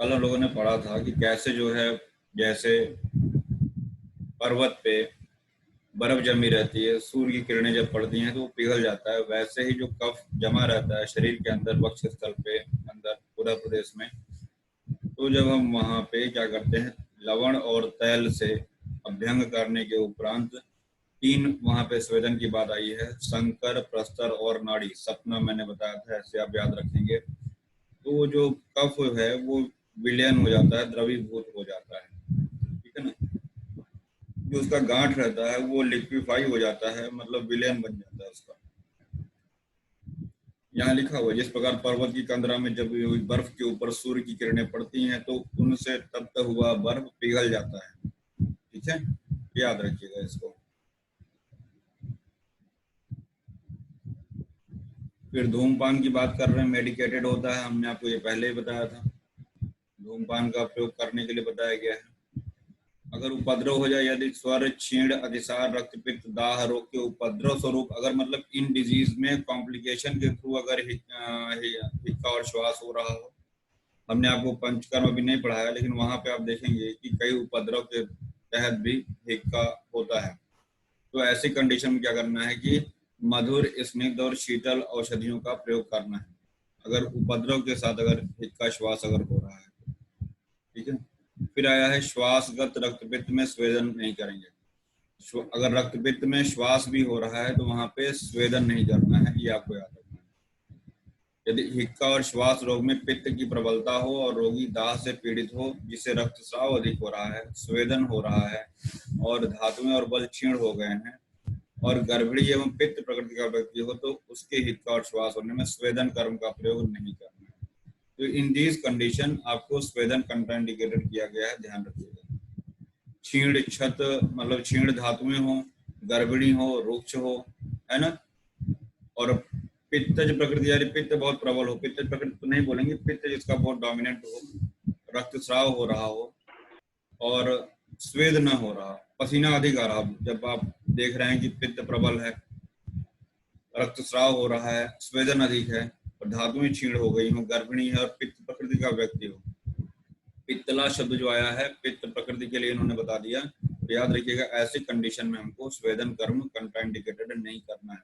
कल हम लोगों ने पढ़ा था कि कैसे जो है, जैसे पर्वत पे बर्फ जमी रहती है, सूर्य की किरणें जब पड़ती हैं तो वो पिघल जाता है, वैसे ही जो कफ जमा रहता है शरीर के अंदर वक्ष स्थल पे अंदर उदर प्रदेश में, तो जब हम वहाँ पे क्या करते हैं, लवण और तैल से अभ्यंग करने के उपरांत तीन वहाँ पे स्वेदन की बात आई है, संकर, प्रस्तर और नाड़ी। सपना मैंने बताया था, ऐसे आप याद रखेंगे। तो वो जो कफ है वो विलयन हो जाता है, द्रवीभूत हो जाता है, ठीक है ना। जो उसका गांठ रहता है वो लिक्विफाई हो जाता है, मतलब विलयन बन जाता है उसका। यहाँ लिखा हुआ है, जिस प्रकार पर्वत की कंदरा में जब बर्फ के ऊपर सूर्य की किरणें पड़ती हैं तो उनसे तप्त हुआ बर्फ पिघल जाता है, ठीक है, याद रखिएगा इसको। फिर धूमपान की बात कर रहे हैं, मेडिकेटेड होता है, हमने आपको ये पहले ही बताया था। धूमपान का प्रयोग करने के लिए बताया गया है। अगर उपद्रव हो जाए, यदि स्वर, छीण, अतिसार, रक्तपित्त, दाह रोग के उपद्रव स्वरूप, अगर मतलब इन डिजीज में कॉम्प्लिकेशन के थ्रू अगर हिक्का और श्वास हो रहा हो, हमने आपको पंचकर्म अभी नहीं पढ़ाया, लेकिन वहां पे आप देखेंगे कि कई उपद्रव के तहत भी हिक्का होता है। तो ऐसी कंडीशन में क्या करना है कि मधुर, स्निग्ध और शीतल औषधियों का प्रयोग करना है, अगर उपद्रव के साथ अगर हिक्का श्वास अगर हो रहा है, ठीक है। फिर आया है श्वासगत रक्तपित्त में स्वेदन नहीं करेंगे। अगर रक्तपित्त में श्वास भी हो रहा है तो वहां पे स्वेदन नहीं करना है, ये आपको याद रखना है। यदि हिक्का और श्वास रोग में पित्त की प्रबलता हो और रोगी दाह से पीड़ित हो, जिससे रक्तस्राव अधिक हो रहा है, स्वेदन हो रहा है और धातुएं और बल क्षीण हो गए हैं, और गर्भिणी एवं पित्त प्रकृति का व्यक्ति हो, तो उसके हिक्का और श्वास होने में स्वेदन कर्म का प्रयोग नहीं करना है। तो इन दीज कंडीशन आपको स्वेदन कंट्राइंडिकेटेड किया गया है, ध्यान रखिएगा। क्षीण क्षत मतलब क्षीण धातुएं हो, गर्भिणी हो, रुक्ष हो, है ना, और पित्तज प्रकृति, यानी पित्त बहुत प्रबल हो, पित्तज प्रकृति तो नहीं बोलेंगे, पित्त जिसका बहुत डोमिनेंट हो, रक्तस्राव हो रहा हो और स्वेद न हो रहा, पसीना अधिक आ रहा, जब आप देख रहे हैं कि पित्त प्रबल है, रक्तस्राव हो रहा है, स्वेदन अधिक है और धातुएं क्षीण हो गई हो, गर्भिणी है और पित्त प्रकृति का व्यक्ति हो। पित्तला शब्द जो आया है पित्त प्रकृति के लिए इन्होंने बता दिया, तो याद रखिएगा ऐसी कंडीशन में हमको स्वेदन कर्म कंट्राइंडिकेटेड नहीं करना है।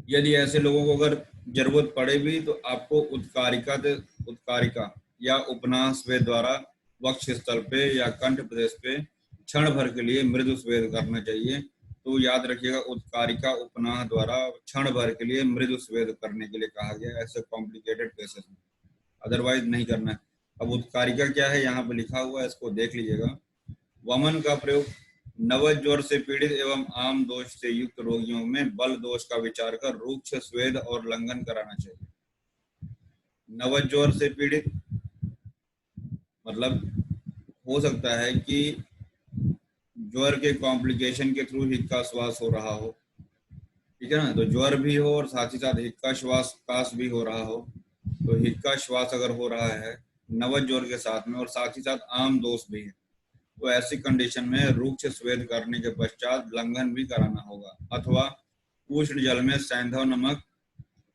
यदि ऐसे लोगों को अगर जरूरत पड़े भी तो आपको उत्कारिका या उपनाह स्वेद द्वारा वक्ष स्थल पे या कंठ प्रदेश पे क्षण भर के लिए मृदु स्वेद करना चाहिए। तो याद रखिएगा, उत्कारिका उपनाह द्वारा क्षण भर के लिए मृदु स्वेद करने के लिए कहा गया, ऐसे कॉम्प्लिकेटेड केसेस में, अदरवाइज नहीं करना है। अब उत्कारिका क्या है यहाँ पे लिखा हुआ है, इसको देख लीजिएगा। वमन का प्रयोग नवज्वर से पीड़ित एवं आम दोष से युक्त रोगियों में बल दोष का विचार कर रूक्ष स्वेद और लंघन कराना चाहिए। नवज्वर से पीड़ित मतलब हो सकता है कि ज्वर के कॉम्प्लिकेशन के थ्रू हिक्का श्वास हो रहा हो, ठीक है ना, तो ज्वर भी हो और साथ ही साथ हिक्का श्वास काश भी हो रहा हो। तो हिक्का श्वास अगर हो रहा है नवज्वर के साथ में और साथ ही साथ आम दोष भी है, तो ऐसी कंडीशन में रूक्ष स्वेद करने के पश्चात लंघन भी कराना होगा, अथवा उष्ण जल में सैंधव नमक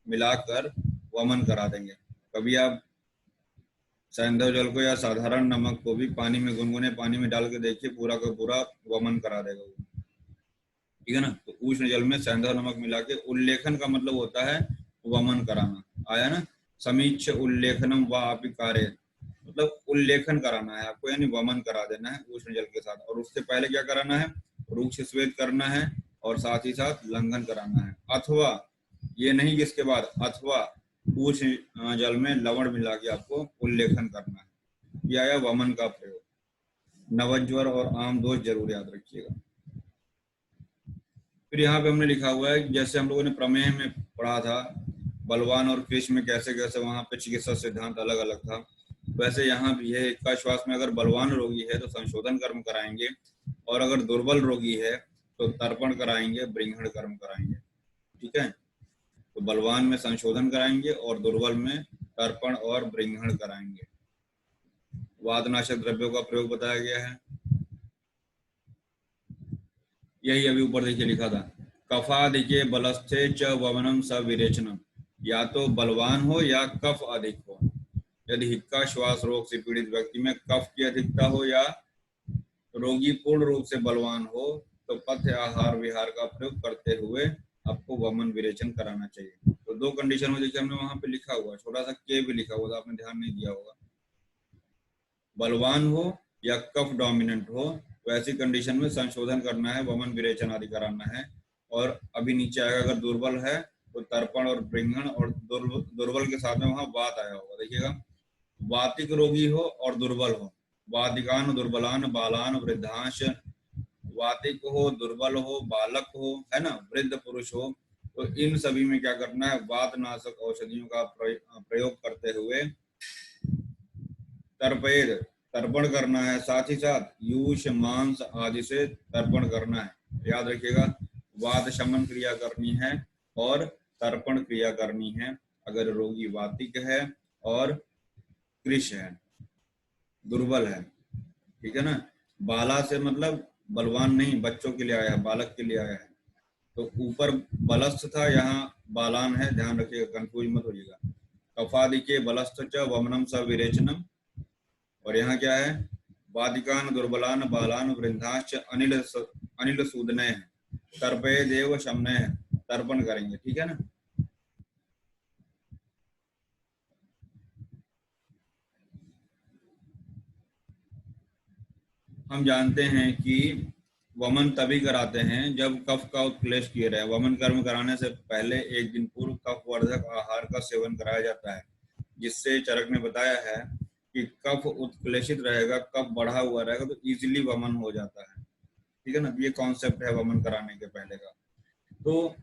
मिलाकर वमन करा देंगे। कभी आप सैंधव जल को या साधारण नमक को भी पानी में, गुनगुने पानी में डाल के देखिए, पूरा का पूरा वमन करा देगा वो, ठीक है ना। तो उष्ण जल में सैंधव नमक मिला के, उल्लेखन का मतलब होता है वमन कराना, आया ना। समीक्ष उल्लेखनम व आपी कार्य, मतलब उल्लेखन कराना है आपको, यानी वमन करा देना है उष्ण जल के साथ, और उससे पहले क्या कराना है, रूक्ष स्वेद करना है और साथ ही साथ लंघन कराना है। अथवा ये नहीं कि इसके बाद, अथवा उष्ण जल में लवण मिला के आपको उल्लेखन करना है, यह आया वमन का प्रयोग। नवज्वर और आम दोष जरूर याद रखिएगा। फिर यहाँ पे हमने लिखा हुआ है, जैसे हम लोगों ने प्रमेय में पढ़ा था बलवान और कृष्ण में कैसे कैसे वहां पे चिकित्सा सिद्धांत अलग अलग था, वैसे यहाँ भी है। हिक्का श्वास में अगर बलवान रोगी है तो संशोधन कर्म कराएंगे, और अगर दुर्बल रोगी है तो तर्पण कराएंगे, ब्रिंघण कर्म कराएंगे, ठीक है। तो बलवान में संशोधन कराएंगे और दुर्बल में तर्पण और ब्रिंघण कराएंगे। वातनाशक द्रव्यों का प्रयोग बताया गया है, यही अभी ऊपर देखिए लिखा था, कफादिके बलस्थे च वमनम स विरेचनम, या तो बलवान हो या कफ अधिक हो। यदि हिक्का श्वास रोग से पीड़ित व्यक्ति में कफ की अधिकता हो या रोगी पूर्ण रूप से बलवान हो तो पथ्य आहार विहार का प्रयोग करते हुए आपको वमन विरेचन कराना चाहिए। तो दो कंडीशन में देखिए हमने वहां पे लिखा हुआ, छोटा सा के भी लिखा हुआ था, आपने ध्यान नहीं दिया होगा। बलवान हो या कफ डोमिनेंट हो तो ऐसी कंडीशन में संशोधन करना है, वमन विरेचन आदि कराना है। और अभी नीचे आएगा, अगर दुर्बल है तो तर्पण और ब्रिंगण, और दुर्बल के साथ में वहां वात आया होगा, देखिएगा। वातिक रोगी हो और दुर्बल हो, वातिकान दुर्बलान बालान वृद्धांश, वातिक हो, दुर्बल हो, बालक हो, है ना, वृद्ध पुरुष हो, तो इन सभी में क्या करना है, वात नाशक औषधियों का प्रयोग करते हुए तर्पेद तर्पण करना है, साथ ही साथ यूष मांस आदि से तर्पण करना है। याद रखिएगा, वात शमन क्रिया करनी है और तर्पण क्रिया करनी है अगर रोगी वातिक है और कृश है, दुर्बल है, ठीक है ना। बाला से मतलब बलवान नहीं, बच्चों के लिए आया है, बालक के लिए आया है। तो ऊपर बलस्थ था, यहाँ बालान है, ध्यान रखिएगा, कंफ्यूज मत होइएगा। कफादिके बलस्थ च वमनम स विरेचनम, और यहाँ क्या है, वादिकान दुर्बलान बालान वृद्धाश्च अनिल सूदने, तर्पये देव शमने, तर्पण करेंगे, ठीक है ना। हम जानते हैं कि वमन तभी कराते हैं जब कफ का उत्क्लेश किया रहे। वमन कर्म कराने से पहले एक दिन पूर्व कफ वर्धक आहार का सेवन कराया जाता है, जिससे चरक ने बताया है कि कफ उत्क्लेशित रहेगा, कफ बढ़ा हुआ रहेगा तो इजीली वमन हो जाता है, ठीक है ना। ये कॉन्सेप्ट है वमन कराने के पहले का। तो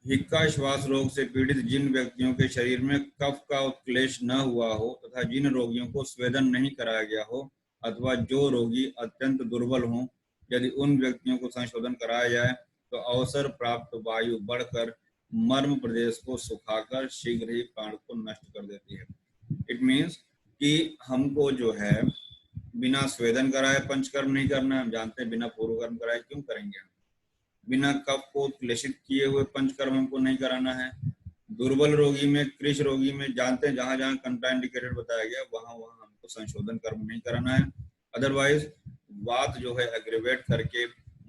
हिक्का श्वास रोग से पीड़ित जिन व्यक्तियों के शरीर में कफ का उत्क्लेश न हुआ हो तथा जिन रोगियों को स्वेदन नहीं कराया गया हो अथवा जो रोगी अत्यंत दुर्बल हों, यदि उन व्यक्तियों को संशोधन कराया जाए तो अवसर प्राप्त वायु बढ़कर मर्म प्रदेश को सुखाकर शीघ्र ही प्राण को नष्ट कर देती है। इट मीन्स कि हमको जो है बिना स्वेदन कराए पंचकर्म नहीं करना है। हम जानते हैं बिना पूर्वकर्म कराए क्यों करेंगे, बिना कफ को क्लेशित किए हुए पंचकर्म हमको नहीं कराना है। दुर्बल रोगी में, कृष रोगी में जानते हैं जहां जहां कंट्राइंडिकेटेड बताया गया वहां वहां हमको संशोधन कर्म नहीं कराना है। अदरवाइज वात जो है एग्रीवेट करके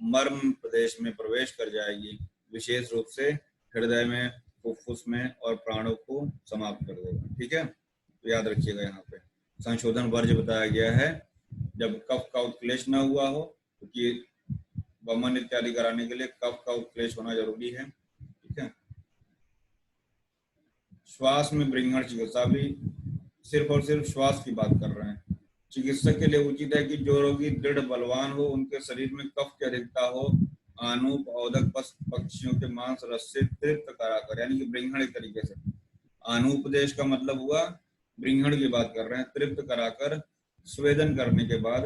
मर्म प्रदेश में प्रवेश कर जाएगी, विशेष रूप से हृदय में, फुफ्फुस में और प्राणों को समाप्त कर देगा, ठीक है। तो याद रखिएगा, यहाँ पे संशोधन वर्ज्य बताया गया है जब कफ का उत्क्लेश न हुआ हो, क्योंकि वमन इत्यादि कराने के लिए कफ का उत्क्लेश होना जरूरी है, ठीक है। श्वास में ब्रिंगण चिकित्सा भी सिर्फ और सिर्फ श्वास की बात कर रहे हैं। चिकित्सक के लिए उचित है कि जो रोगी दृढ़ बलवान हो, उनके शरीर में कफ की अधिकता हो, आनूप औदक पक्षियों के मांस रस से तृप्त कराकर, यानी कि ब्रिंगण एक तरीके से, आनूपदेश का मतलब हुआ ब्रिंगण की बात कर रहे हैं, तृप्त कराकर स्वेदन करने के बाद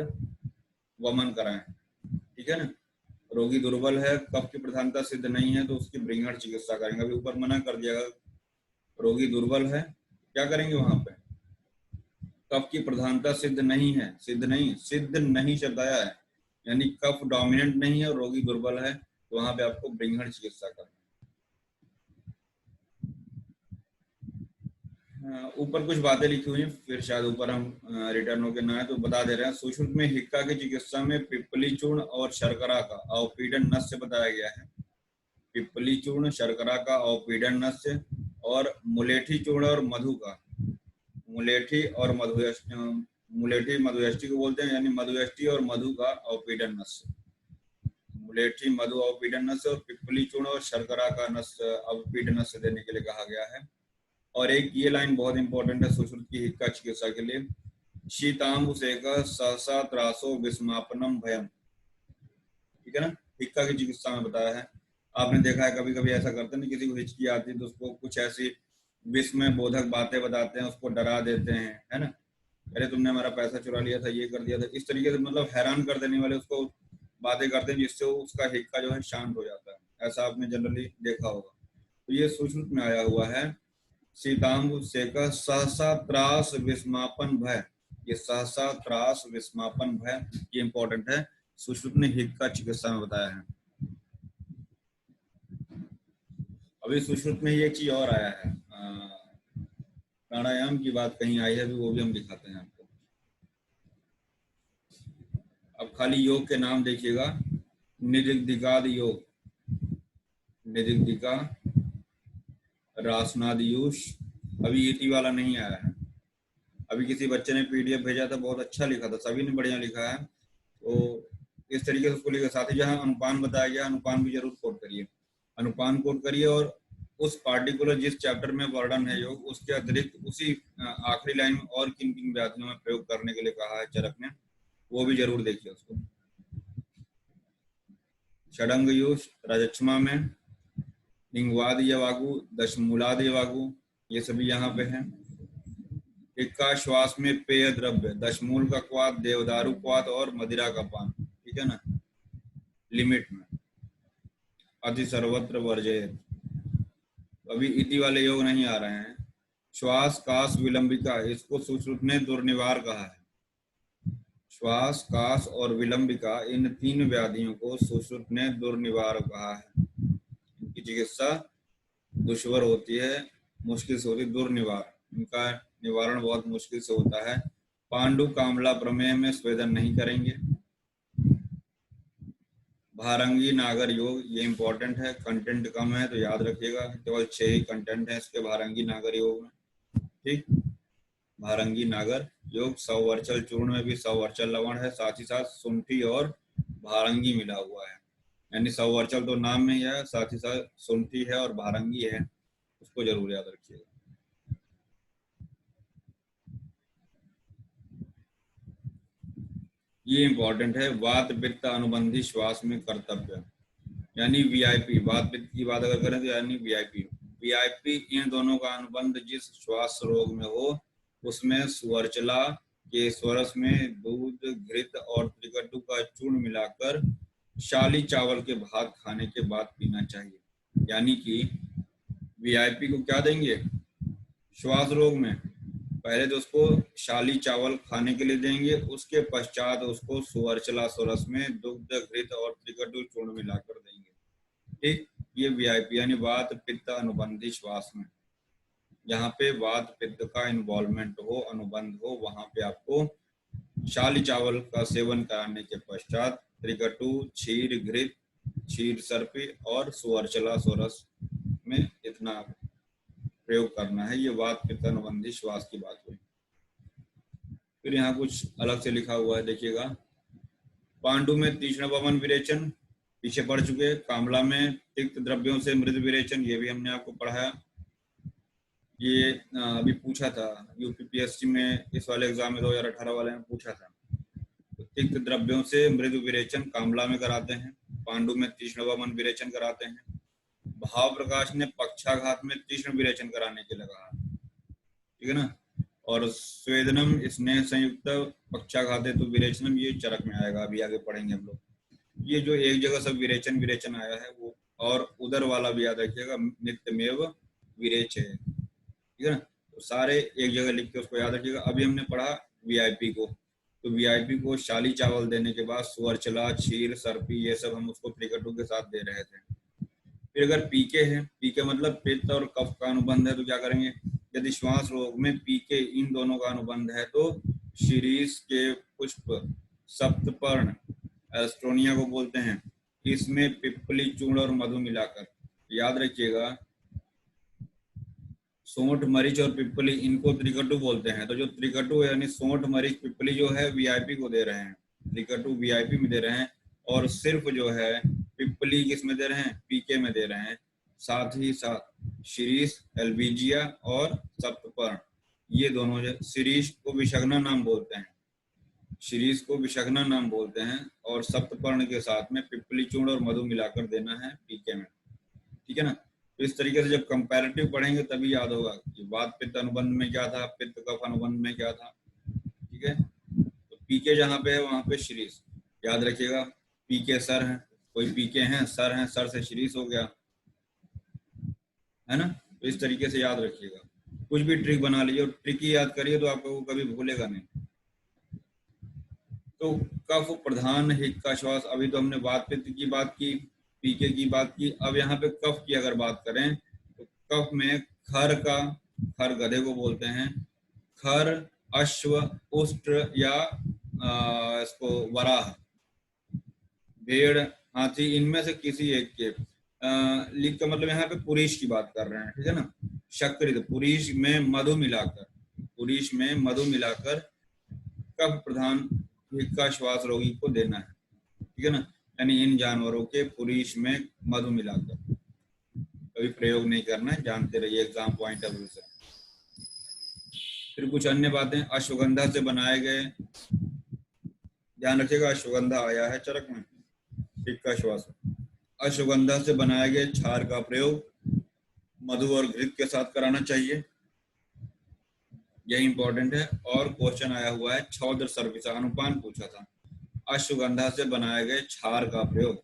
वमन कराएं, ठीक है ना। रोगी दुर्बल है, कफ की प्रधानता सिद्ध नहीं है तो उसकी ब्रिंगण चिकित्सा करेंगे। अभी ऊपर मना कर दिया, रोगी दुर्बल है क्या करेंगे, वहां पे कफ की प्रधानता सिद्ध नहीं है, सिद्ध नहीं शब्द आया है, यानी कफ डोमिनेंट नहीं है और रोगी दुर्बल है तो वहां पे आपको ब्रिंगण चिकित्सा करना। ऊपर कुछ बातें लिखी हुई हैं, फिर शायद ऊपर हम रिटर्न होके ना है तो बता दे रहे हैं। सुश्रुत में हिक्का की चिकित्सा में पिपली चूर्ण और शर्करा का अवपीडन नस्य बताया गया है। पिपली चूर्ण, शर्करा का अवपीडन नस्य और मुलेठी चूर्ण और मधु का, मुलेठी और मुलेठी मधुयष्टि को बोलते हैं, यानी मधुयष्टि और मधु का अवपीडन नस्य, मुलेठी मधु अवपीडन नस्य और पिपली चूर्ण और शर्करा का नस्य अवपीडन नस्य देने के लिए कहा गया है। और एक ये लाइन बहुत इंपॉर्टेंट है सुश्रुत की हिक्का चिकित्सा के लिए, शीतांबुसेक सहसा त्रासो विस्मापनम भयम, ठीक है ना। हिक्का की चिकित्सा में बताया है। आपने देखा है कभी कभी ऐसा करते हैं, किसी को हिचकी आती है तो उसको कुछ ऐसी विस्मय बोधक बातें बताते हैं, उसको डरा देते हैं, है ना, अरे तुमने हमारा पैसा चुरा लिया था, ये कर दिया था, इस तरीके से मतलब हैरान कर देने वाले उसको बातें करते हैं जिससे उसका हिक्का जो है शांत हो जाता है। ऐसा आपने जनरली देखा होगा। तो ये सुश्रुत में आया हुआ है, शीतांबु सेक सहसा त्रास विस्मापन भय, ये सहसा त्रास विस्मापन भय ये इंपॉर्टेंट है, सुश्रुत ने हिक्का चिकित्सा में बताया है। अभी सुश्रुत में ये चीज और आया है, प्राणायाम की बात कहीं आई है, भी वो भी हम दिखाते हैं आपको। अब खाली योग के नाम देखिएगा, निदिग्धिकाद योग, निदिग्धिका, रासनादियूष, अभी इति वाला नहीं आया है। अभी किसी बच्चे ने पीडीएफ भेजा था, बहुत अच्छा लिखा था, सभी ने बढ़िया लिखा है, तो इस तरीके से उसको लिखा। साथ ही जहाँ अनुपान बताया गया, अनुपान भी जरूर कोट करिए, अनुपान कोट करिए। और उस पार्टिकुलर जिस चैप्टर में वर्णन है योग, उसके अतिरिक्त उसी आखिरी लाइन में और किन किन व्याधियों में प्रयोग करने के लिए कहा है चरक ने, वो भी जरूर देखिए उसको। षडंग यूष रजक्षमा में, लिंगवाद यवागु, दशमूलाद यवागु, ये सभी यहाँ पे हैं। इक्का श्वास में पेय द्रव्य, दशमूल का क्वाथ, देवदारू क्वाथ और मदिरा का पान, ठीक है ना, लिमिट में। अति सर्वत्र वर्जयेत, अभी इति वाले योग नहीं आ रहे हैं। श्वास कास विलंबिका, इसको सुश्रुत ने दुर्निवार कहा है। श्वास कास और विलंबिका, इन तीन व्याधियों को सुश्रुत ने दुर्निवार कहा है। इनकी चिकित्सा दुश्वर होती है, मुश्किल से होती, दुर्निवार, इनका निवारण बहुत मुश्किल से होता है। पांडु कामला प्रमेय में स्वेदन नहीं करेंगे। भारंगी नागर योग, ये इंपॉर्टेंट है, कंटेंट कम है तो याद रखिएगा, केवल 6 ही कंटेंट है इसके भारंगी नागर योग में, ठीक। भारंगी नागर योग, सवर्चल चूर्ण में भी सवर्चल लवण है, साथ ही साथ सुंठी और भारंगी मिला हुआ है, यानी सवर्चल तो नाम में ही है, साथ ही साथ सुंठी है और भारंगी है, उसको जरूर याद रखिएगा। ये इंपॉर्टेंट है, वात पित्त अनुबंधी श्वास में कर्तव्य, यानी वीआईपी, वात पित्त की बात अगर करें तो यानी वीआईपी, वीआईपी इन दोनों का अनुबंध जिस श्वास रोग में हो, उसमें सुवर्चला के स्वरस में दूध, घृत और त्रिकटु का चूर्ण मिलाकर शाली चावल के भात खाने के बाद पीना चाहिए। यानी कि वीआईपी को क्या देंगे श्वास रोग में, पहले तो उसको शाली चावल खाने के लिए देंगे, उसके पश्चात उसको सुवर्चला स्वरस में दुग्ध, घृत और त्रिकटु चूर्ण मिलाकर देंगे, ठीक। ये वीआईपी यानी वात पित्त अनुबंधी श्वास में, जहाँ पे वात पित्त का इन्वॉल्वमेंट हो, अनुबंध हो, वहां पे आपको शाली चावल का सेवन कराने के पश्चात त्रिकटु, क्षीर घृत, क्षीर सर्पी और सुवर्चला स्वरस में इतना प्रयोग करना है। ये वात पित्त अनुबंधी श्वास की बात हुई। फिर यहाँ कुछ अलग से लिखा हुआ है, देखिएगा। पांडु में तीक्ष्ण वमन विरेचन, पीछे पढ़ चुके। कामला में तिक्त द्रव्यों से मृद विरेचन, ये भी हमने आपको पढ़ाया। ये अभी पूछा था यूपीपीएससी में, इस वाले एग्जाम में 2018 वाले में पूछा था। तो तिक्त द्रव्यों से मृदु विरेचन कामला में कराते हैं, पांडु में तीक्ष्ण वमन विरेचन कराते हैं। भाव प्रकाश ने पक्षाघात में तीक्ष्ण विरेचन कराने के लिए कहा, ठीक है ना। और स्वेदनम स्नेह संयुक्त पक्षाघाते तो विरेचनम, ये चरक में आएगा, अभी आगे पढ़ेंगे हम लोग। ये जो एक जगह सब विरेचन विरेचन आया है वो, और उधर वाला भी याद रखिएगा, नित्यमेव विरेचे, ठीक है ना। तो सारे एक जगह लिख के उसको याद रखिएगा। अभी हमने पढ़ा वीआईपी को, तो वीआईपी को शाली चावल देने के बाद सुवर्चला, क्षीर, सर्पी, ये सब हम उसको त्रिकटु के साथ दे रहे थे। फिर अगर पीके है, पीके मतलब पित्त और कफ का अनुबंध है, तो क्या करेंगे, यदि श्वास रोग में पीके इन दोनों का अनुबंध है तो शीरीष के पुष्प, सप्तपर्ण, एस्ट्रोनिया को बोलते हैं, इसमें पिपली चूर्ण और मधु मिलाकर, याद रखिएगा, सोंठ, मरीच और पिपली, इनको त्रिकटु बोलते हैं। तो जो त्रिकटु यानी सोंठ, मरीच, पिपली जो है वीआईपी को दे रहे हैं, त्रिकटु वीआईपी में दे रहे हैं, और सिर्फ जो है पिपली किस में दे रहे हैं, पीके में दे रहे हैं। साथ ही साथ शिरीष, एल्बीजिया और सप्तपर्ण, ये दोनों जो शिरीष को विषग्ना नाम बोलते हैं, शिरीष को विषग्ना नाम बोलते हैं, और सप्तपर्ण के साथ में पिपली चूर्ण और मधु मिलाकर देना है पीके में, ठीक है ना। तो इस तरीके से जब कंपैरेटिव पढ़ेंगे तभी याद होगा कि वात पित्त अनुबंध में क्या था, पित्त कफ अनुबंध में क्या था, ठीक है। तो पीके जहाँ पे है वहां पे शिरीष, याद रखिएगा। पीके सर है, कोई पीके हैं, सर हैं, सर से शिरीष हो गया, है ना। तो इस तरीके से याद रखिएगा, कुछ भी ट्रिक बना लीजिए और ट्रिक ही याद करिए तो आपको कभी भूलेगा नहीं। तो कफ प्रधान हित का श्वास, अभी तो हमने वात पित्त की बात की, पीके की बात की, अब यहाँ पे कफ की अगर बात करें कफ में खर गधे को बोलते हैं, खर अश्व, उष्ट्र या इसको वराह, भेड़, हाथी, इनमें से किसी एक के लिख का मतलब यहाँ पे पुरीश की बात कर रहे हैं, ठीक है ना। शक्रित, पुरीश में मधु मिलाकर, पुरीश में मधु मिलाकर कफ प्रधान हिक्का श्वास रोगी को देना है, ठीक है ना। यानी इन जानवरों के पुरीश में मधु मिलाकर कभी प्रयोग नहीं करना है, जानते रहिए एग्जाम पॉइंट ऑफ व्यू से। फिर कुछ अन्य बातें, अश्वगंधा से बनाए गए, ध्यान रखिएगा अश्वगंधा आया है चरक में, हिक्का श्वास। अश्वगंधा से बनाए गए क्षार का प्रयोग मधु और घृत के साथ कराना चाहिए, यही इंपॉर्टेंट है। और क्वेश्चन आया हुआ है क्षौद्र सर्पिषा, अनुपान पूछा था। अश्वगंधा से बनाए गए क्षार का प्रयोग,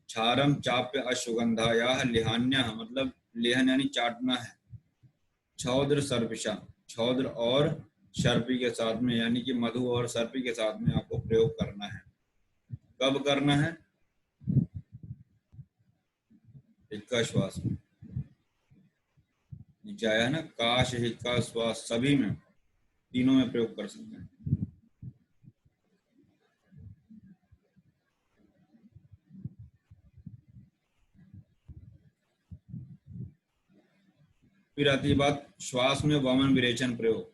क्षारम चाप्य अश्वगंधायाः लिहान्यः, मतलब लेहन यानी चाटना है। क्षौद्र सर्पिषा, क्षौद्र और सर्पी के साथ में, यानी कि मधु और सर्पी के साथ में आपको प्रयोग करना है। कब करना है? हिक्का श्वास में, नीचे आया है ना, काश, हिक्का, श्वास, सभी में, तीनों में प्रयोग कर सकते हैं। फिर आती है बात श्वास में वमन विरेचन प्रयोग।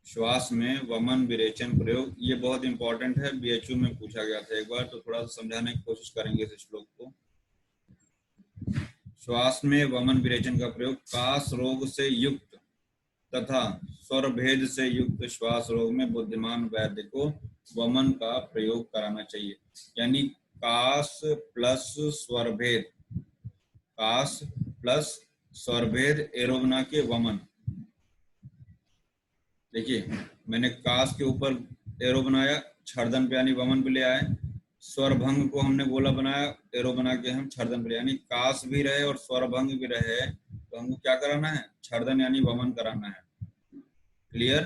श्वास में वमन विरेचन प्रयोग, ये बहुत इंपॉर्टेंट है, बीएचयू में पूछा गया था एक बार, तो थोड़ा सा समझाने की कोशिश करेंगे इस श्लोक को। श्वास में वमन विरेचन का प्रयोग कास रोग से युक्त तथा स्वर भेद से युक्त श्वास रोग में बुद्धिमान वैद्य को वमन का प्रयोग कराना चाहिए। यानी कास प्लस स्वर भेद, कास प्लस स्वर भेद एरोगना के वमन। देखिए मैंने कास के ऊपर एरो बनाया, छर्दन पे यानी वमन पे ले आए, स्वर भंग को हमने गोला बनाया, एरो बना के हम छर्दन पे ले, यानी कास भी रहे और स्वर भंग भी रहे, तो हमको क्या कराना है? छर्दन यानी वमन कराना है। क्लियर?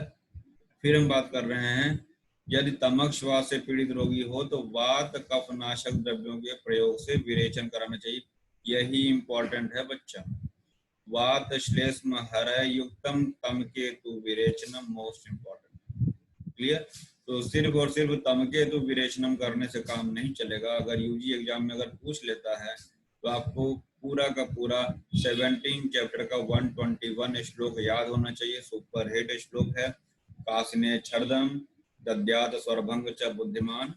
फिर हम बात कर रहे हैं यदि तमक श्वास से पीड़ित रोगी हो तो वात कफ नाशक द्रव्यों के प्रयोग से विरेचन कराना चाहिए। यही इंपॉर्टेंट है बच्चा, वात श्लेष्म हरय युक्तम तम केतु विरेचनम, मोस्ट इंपॉर्टेंट। क्लियर? तो सिर्फ और सिर्फ तम केतु विरेचनम करने से काम नहीं चलेगा। अगर यूजी एग्जाम में अगर पूछ लेता है तो आपको पूरा का पूरा 17 चैप्टर का 121 श्लोक याद होना चाहिए, सुपर हिट श्लोक है। कासिने छर्दम दद्यात स्वरभंग च बुद्धिमान,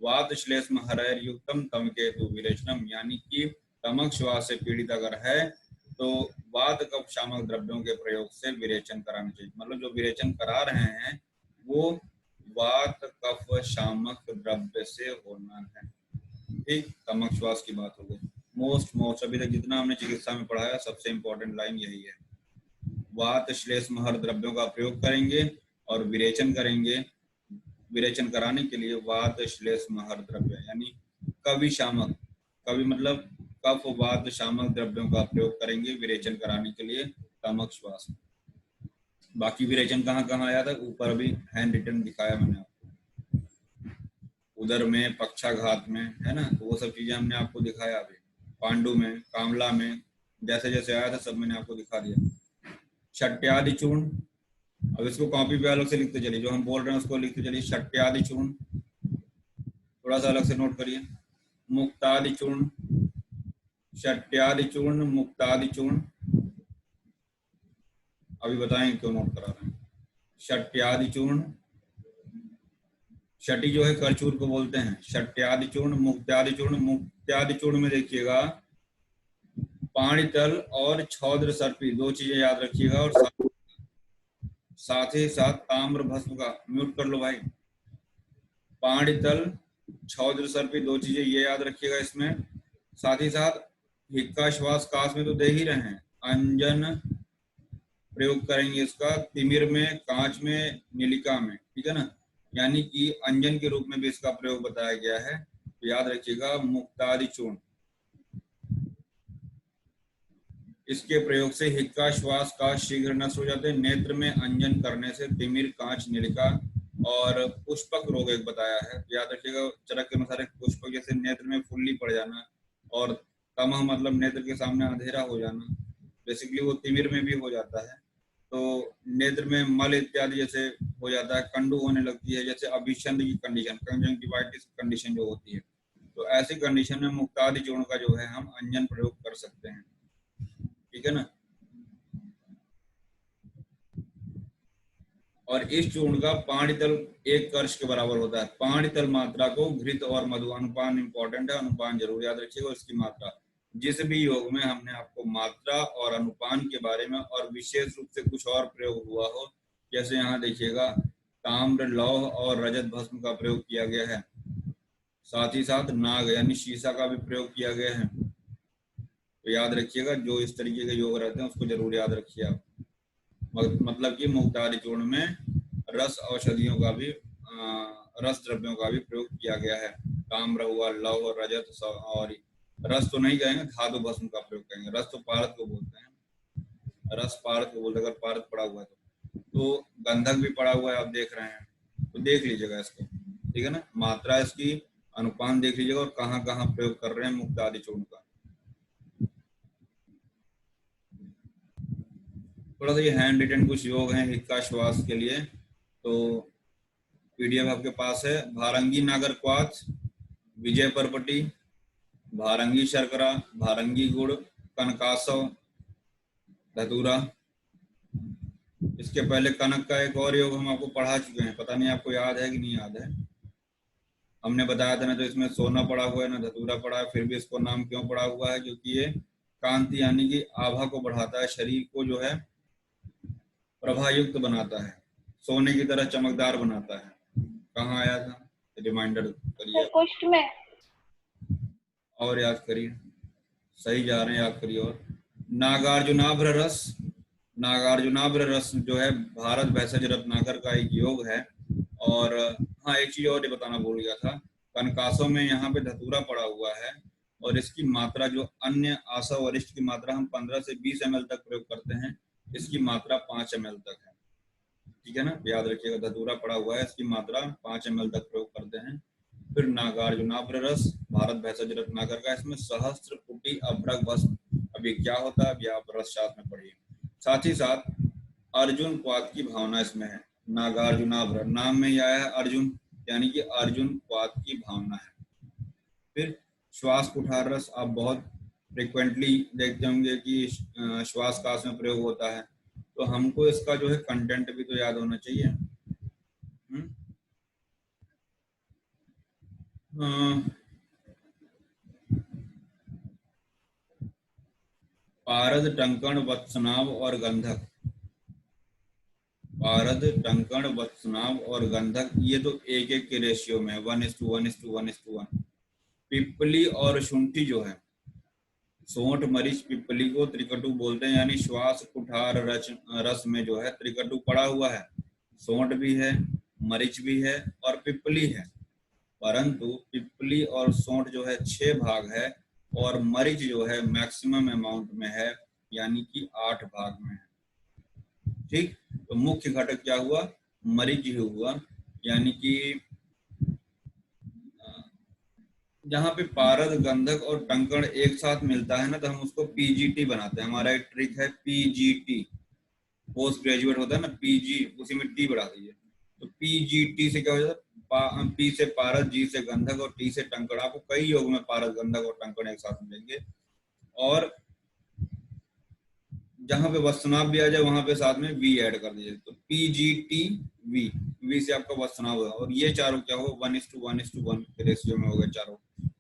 वात श्लेष्म हरय युक्तम तम केतु विरेचनम, यानी कि तमक श्वास से पीड़ित अगर है तो वात कफ शामक द्रव्यों के प्रयोग से विरेचन कराना चाहिए। मतलब जो विरेचन करा रहे हैं वो वात कफ शामक द्रव्य से होना है। ठीक, तमक श्वास की बात हो गई। मोस्ट अभी तक जितना हमने चिकित्सा में पढ़ाया सबसे इंपॉर्टेंट लाइन यही है, वात श्लेष्म हर द्रव्यों का प्रयोग करेंगे और विरेचन करेंगे। विरेचन कराने के लिए वात श्लेष्म हर द्रव्य यानी कवि शामक, कवि मतलब कफ वात शामक द्रव्यों का प्रयोग करेंगे विरेचन कराने के लिए तमक श्वास। बाकी विरेचन कहाँ कहाँ आया था, ऊपर अभी हैंड रिटन दिखाया मैंने आपको, उदर में, पक्षाघात में, है ना, तो वो सब चीजें हमने आपको दिखाया अभी, पांडु में, कामला में, जैसे जैसे आया था सब मैंने आपको दिखा दिया। शट्यादि चूर्ण, अब इसको कॉपी पे अलग से लिखते चलिए, जो हम बोल रहे हैं उसको लिखते चलिए। शट्यादि चूर्ण थोड़ा सा अलग से नोट करिए। मुक्तादि चूर्ण, शट्यादि चूर्ण, मुक्तादि चूर्ण, अभी बताएंगे क्यों नोट करा रहे हैं। शट्यादि चूर्ण, शटी जो है करचूर को बोलते हैं, शट्यादि चूर्ण, मुक्त्यादि चूर्ण। मुक्त्यादि चूर्ण में देखिएगा पाणितल और क्षौद्र सर्पी, दो चीजें याद रखिएगा, और साथ ही साथ ताम्र भस्म का, म्यूट कर लो भाई, पाणितल क्षौद्र सर्पी, दो चीजें ये याद रखिएगा इसमें। साथ ही साथ हिक्का श्वास काश में तो दे ही रहे हैं, अंजन प्रयोग करेंगे इसका तिमिर में, कांच में, नीलिका में, ठीक है ना, यानी कि अंजन के रूप में भी इसका प्रयोग बताया गया है, तो याद रखिएगा मुक्तादि चूर्ण। इसके प्रयोग से हिक्का श्वास का शीघ्र नष्ट हो जाते हैं। नेत्र में अंजन करने से तिमिर, कांच, नीलिका और पुष्पक रोग एक बताया है, याद रखिएगा चरक के अनुसार। पुष्पक जैसे नेत्र में फुल्ली पड़ जाना, और तमह मतलब नेत्र के सामने अंधेरा हो जाना, बेसिकली वो तिमिर में भी हो जाता है। तो नेत्र में मल इत्यादि जैसे हो जाता है, कंडू होने लगती है, जैसे अभिछंद की कंडीशन, कंजंक्टिवाइटिस कंडीशन जो होती है, तो ऐसी कंडीशन में मुक्तादि चूर्ण का जो है हम अंजन प्रयोग कर सकते हैं। ठीक है ना। और इस चूर्ण का पाणितल 1 कर्ष के बराबर होता है। पाणितल मात्रा को घृत और मधु, अनुपान इंपॉर्टेंट है, अनुपान जरूर याद रखिएगा। इसकी मात्रा जिस भी योग में हमने आपको मात्रा और अनुपान के बारे में और विशेष रूप से कुछ और प्रयोग हुआ हो, जैसे यहाँ देखिएगा ताम्र, लौह और रजत भस्म का प्रयोग किया गया है, साथ ही साथ नाग यानी शीशा का भी प्रयोग किया गया है। तो याद रखिएगा, जो इस तरीके के योग रहते हैं उसको जरूर याद रखिए आप। मतलब कि मुक्तादि चूर्ण में रस औषधियों का भी रस द्रव्यों का भी प्रयोग किया गया है। ताम्र हुआ, लौह और रजत, और रस तो नहीं कहेंगे, धातु भस्म का प्रयोग कहेंगे। रस तो पारद को बोलते हैं, रस पारद को बोलते हैं, अगर पारद पड़ा हुआ है तो गंधक भी पड़ा हुआ है, आप देख रहे हैं, तो देख लीजिएगा इसको। ठीक है ना। मात्रा इसकी, अनुपान देख लीजिएगा और कहाँ कहाँ प्रयोग कर रहे हैं मुक्तादि चूर्ण का। थोड़ा सा ये हैंड रिटन कुछ योग हैं हिक्का श्वास के लिए, तो पीडीएफ आपके पास है। भारंगी नागर क्वाथ, विजय परपटी, भारंगी शर्करा, भारंगी गुड़, कनकासव, धतूरा। इसके पहले कनक का एक और योग हम आपको पढ़ा चुके हैं, पता नहीं आपको याद है कि नहीं याद है। हमने बताया था ना, तो इसमें सोना पड़ा हुआ है ना धतूरा पड़ा है, फिर भी इसको नाम क्यों पड़ा हुआ है, क्योंकि ये कांति यानी कि आभा को बढ़ाता है, शरीर को जो है प्रभायुक्त बनाता है, सोने की तरह चमकदार बनाता है। कहाँ आया था, रिमाइंडर करिए कोष्ठ में, और याद करिए, सही जा रहे हैं, याद करिए। और नागार्जुनाभ्र रस, नागार्जुनाभ्र रस जो है भारत भैषज रत्नाकर का एक योग है। और हाँ, एक चीज और बताना भूल गया था, कनकासों में यहाँ पे धतूरा पड़ा हुआ है, और इसकी मात्रा जो अन्य आशा वरिष्ठ की मात्रा हम 15 से 20 ml तक प्रयोग करते हैं, इसकी मात्रा 5 ml तक है। ठीक है ना, याद रखिएगा, धतूरा पड़ा हुआ है, इसकी मात्रा 5 ml तक प्रयोग करते हैं। फिर नागार्जुनाभ्र रस भारत भैषज रत्नाकर का, इसमें सहस्त्र पुटी अभ्रक भस्म, अभी क्या होता है अभी आप रस शास्त्र में पढ़िए। साथ ही साथ अर्जुन क्वाथ की भावना इसमें है। नागार्जुनाभ्र नाम में ही आया है अर्जुन, यानी कि अर्जुन क्वाथ की भावना है। फिर श्वास कुठार रस, आप बहुत फ्रिक्वेंटली देखते होंगे कि श्वास काश में प्रयोग होता है, तो हमको इसका जो है कंटेंट भी तो याद होना चाहिए। पारद, टंकण, वत्सनाभ और गंधक, पारद, टंकण, वत्सनाभ और गंधक, ये तो 1-1 के रेशियो में 1:1:1:1:1। पिपली और शुंठी जो है, सोंठ, मरीच, पिपली को त्रिकटु बोलते हैं, यानी श्वास कुठार रस में जो है त्रिकटु पड़ा हुआ है, सोंठ भी है, मरीच भी है और पिपली है। परंतु पिपली और सोंठ जो है 6 भाग है, और मरीच जो है मैक्सिमम अमाउंट में है, यानी कि 8 भाग में है। ठीक, तो मुख्य घटक क्या हुआ, मरीच ही हुआ, यानी कि जहाँ पे पारद, गंधक और टंकण एक साथ मिलता है ना, तो हम उसको पीजीटी बनाते हैं। हमारा एक ट्रिक है पीजीटी, पोस्ट ग्रेजुएट होता है ना, पीजी, उसी में टी बढ़ा दीजिए, तो पीजीटी से क्या हो जाता है, पी से पारद, जी से गंधक और टी से टंकण। आपको कई योग में पारद, गंधक और टंकण एक साथ मिलेंगे, और जहां पे वस्तुनाभ भी आ जाए वहां पे साथ में वी ऐड कर दीजिए, तो पीजीटी वी, वी से आपका वस्तुनाभ होगा, और ये चारों क्या हो 1:1:1 के रेशियो में हो गए चारों।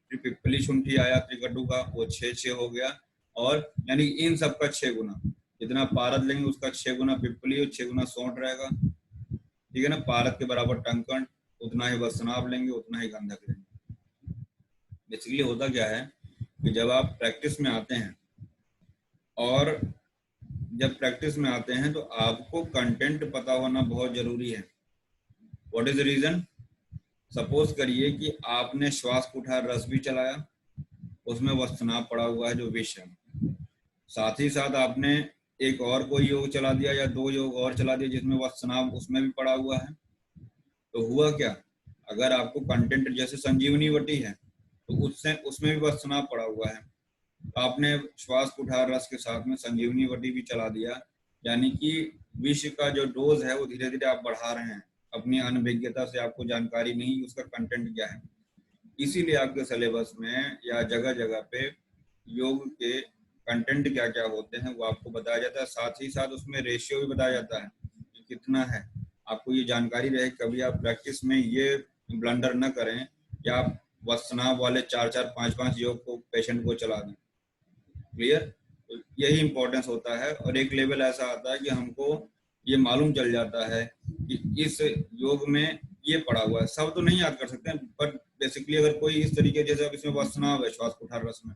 फिर पिपली शुंठी आया त्रिकटु का, वो 6:6 हो गया, और यानी इन सबका 6 गुना, जितना पारद लेंगे उसका 6 गुना पिपली और 6 गुना सोंठ रहेगा। ठीक है ना, पारद के बराबर टंकण, उतना ही वस्तुनाभ लेंगे, उतना ही गंधक लेंगे। बेसिकली होता क्या है कि जब आप प्रैक्टिस में आते हैं, और जब प्रैक्टिस में आते हैं तो आपको कंटेंट पता होना बहुत जरूरी है। What is the reason, suppose करिए कि आपने श्वास कुठार रस भी चलाया, उसमें वस्तुनाभ पड़ा हुआ है जो विष है, साथ ही साथ आपने एक और कोई योग चला दिया या 2 योग और चला दिया जिसमें वस्तुनाभ उसमें भी पड़ा हुआ है, तो हुआ क्या, अगर आपको कंटेंट जैसे संजीवनी वटी है तो उसमें भी वस्तुनाभ पड़ा हुआ है, आपने श्वास कुठार रस के साथ में संजीवनी वटी भी चला दिया, यानी कि विष का जो डोज है वो धीरे धीरे आप बढ़ा रहे हैं। अपनी अनभिज्ञता से आपको जानकारी नहीं उसका कंटेंट क्या है, इसीलिए आपके सिलेबस में या जगह जगह पे योग के कंटेंट क्या क्या होते हैं वो आपको बताया जाता है। साथ ही साथ उसमें रेशियो भी बताया जाता है कि कितना है, आपको ये जानकारी रहे। कभी आप प्रैक्टिस में ये ब्लंडर न करें कि आप वस्त्रनाभ वाले 4-4, 5-5 योग को पेशेंट को चला दें। क्लियर? तो यही इंपॉर्टेंस होता है। और एक लेवल ऐसा आता है कि हमको ये मालूम चल जाता है कि इस योग में ये पड़ा हुआ है। सब तो नहीं याद कर सकते हैं, बट बेसिकली अगर कोई इस तरीके, जैसे अब इसमें वस्त्रनाभ है श्वास कुठार रस में,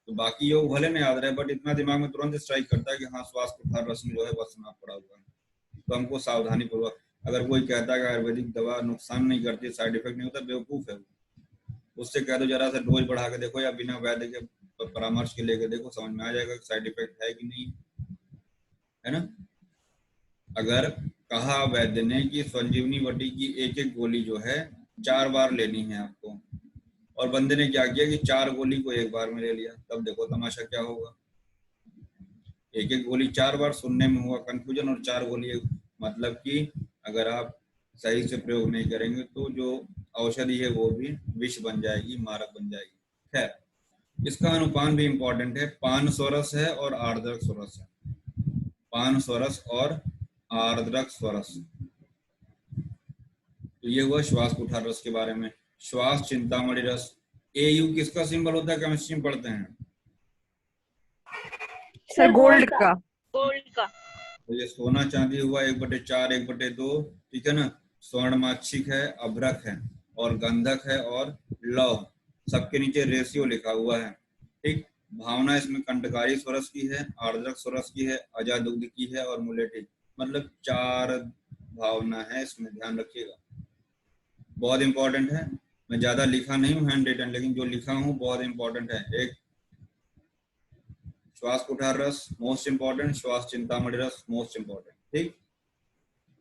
तो बाकी योग भले नहीं याद रहे, बट इतना दिमाग में तुरंत स्ट्राइक करता है कि हाँ श्वास कुठार रस में जो है वस्त्रनाभ पड़ा हुआ है। तो हमको सावधानी पूर्वक, अगर कोई कहता है कि आयुर्वेदिक दवा नुकसान नहीं करती, साइड इफेक्ट नहीं होता, बेवकूफ है। उससे कह दो जरा सा डोज बढ़ा के देखो या बिना वैद्य के परामर्श के लेके देखो, समझ में आ जाएगा कि साइड इफेक्ट है कि नहीं, है ना। अगर कहा वैद्य ने कि संजीवनी वटी की एक एक गोली जो है 4 बार लेनी है आपको, और बंदे ने क्या किया कि 4 गोली को एक बार में ले लिया, तब देखो तमाशा क्या होगा। एक एक गोली 4 बार, सुनने में हुआ कंफ्यूजन, और 4 गोली मतलब कि अगर आप सही से प्रयोग नहीं करेंगे तो जो औषधि है वो भी विष बन जाएगी, मारक बन जाएगी। खैर, इसका अनुपान भी इंपॉर्टेंट है। पान स्वरस है और आर्द्रक स्वरस है। पान स्वरस और आर्द्रक स्वरस। तो ये हुआ श्वास कुठार रस के बारे में। श्वास चिंतामणि रस, AU किसका सिंबल होता है, केमिस्ट्री में पढ़ते हैं सर गोल्ड का। गोल्ड का। तो ये सोना चांदी हुआ 1/4 1/2, ठीक है ना। स्वर्णमाक्षिक है, अभ्रक है और गंधक है और लौह, सबके नीचे रेशियो लिखा हुआ है, ठीक। भावना इसमें कंटकारी स्वरस की है, आर्द्रक स्वरस की है, अजादुग्ध की है और मुलेठी, मतलब 4 भावना है इसमें, ध्यान रखिएगा, बहुत इंपॉर्टेंट है। मैं ज्यादा लिखा नहीं हूँ हैंड रिटन, लेकिन जो लिखा हूँ बहुत इंपॉर्टेंट है। एक श्वास कुठार रस मोस्ट इंपॉर्टेंट, श्वास चिंतामणि रस मोस्ट इंपॉर्टेंट, ठीक।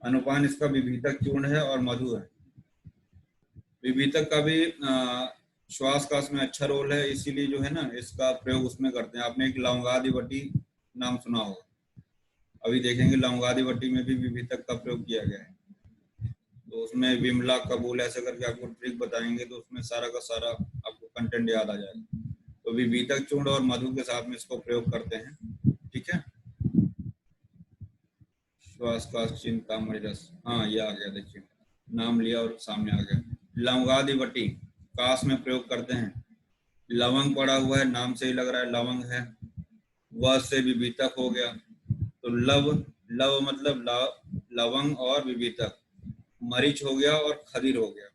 अनुपान इसका विभीतक चूर्ण है और मधु है। विभीतक का भी श्वास का इसमें अच्छा रोल है, इसीलिए जो है ना इसका प्रयोग उसमें करते हैं। आपने एक लवंगादिवटी नाम सुना होगा, अभी देखेंगे लवंगादिवटी में भी विभीतक का प्रयोग किया गया है। तो उसमें विमला कबूल ऐसे करके आपको ट्रिक बताएंगे, तो उसमें सारा का सारा आपको कंटेंट याद आ जाएगा। तो विभीतक चूर्ण और मधु के साथ में इसको प्रयोग करते हैं, ठीक है। श्वास का चिंतामणि रस, हाँ ये आ गया, देखिए नाम लिया और सामने आ गया। लवंगादिवटी काश में प्रयोग करते हैं। लवंग पड़ा हुआ है, नाम से ही लग रहा है लवंग है, वह से विभीतक हो गया, तो लव, लव मतलब लवंग और विभीतक, मरीच हो गया और खदीर हो गया,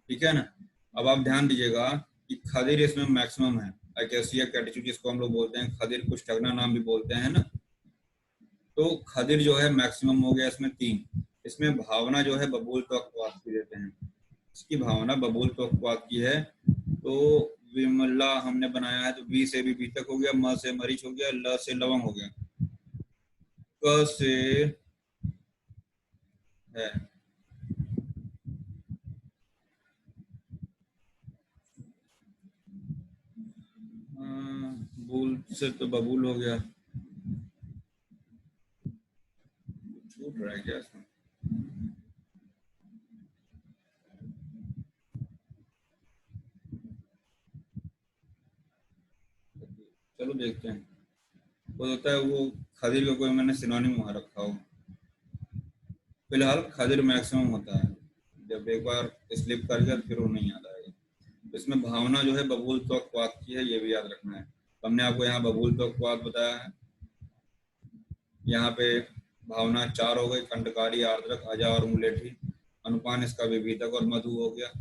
ठीक है ना। अब आप ध्यान दीजिएगा कि खदीर इसमें मैक्सिमम है, अकेसिया कैटिचू जिसको हम लोग बोलते हैं, खदीर कुछ ठगना नाम भी बोलते हैं ना। तो खदीर जो है मैक्सिमम हो गया इसमें 3। इसमें भावना जो है बबूल त्वकवात की देते हैं, इसकी भावना बबूल त्वकवात की है। तो विमला हमने बनाया है, तो वी से विभीतक हो गया, म से मरीच हो गया, ल से लवंग हो गया, क से है बबूल से, तो बबूल हो गया, छूट रहा है क्या इसमें। चलो देखते हैं, हो सकता है वो खदीर का कोई मैंने सिनोनिम वहां रखा हो। फिलहाल खदीर मैक्सिमम होता है, जब एक बार स्लिप कर गया फिर वो नहीं याद आएगा। इसमें भावना जो है बबूल त्वकवात की है, ये भी याद रखना है। हमने आपको यहाँ बबूल त्वकवात बताया है, यहाँ पे भावना 4 हो गई, कंडकारी, आर्द्रक, अजा और मुलेठी। अनुपान इसका विभीतक और मधु हो गया।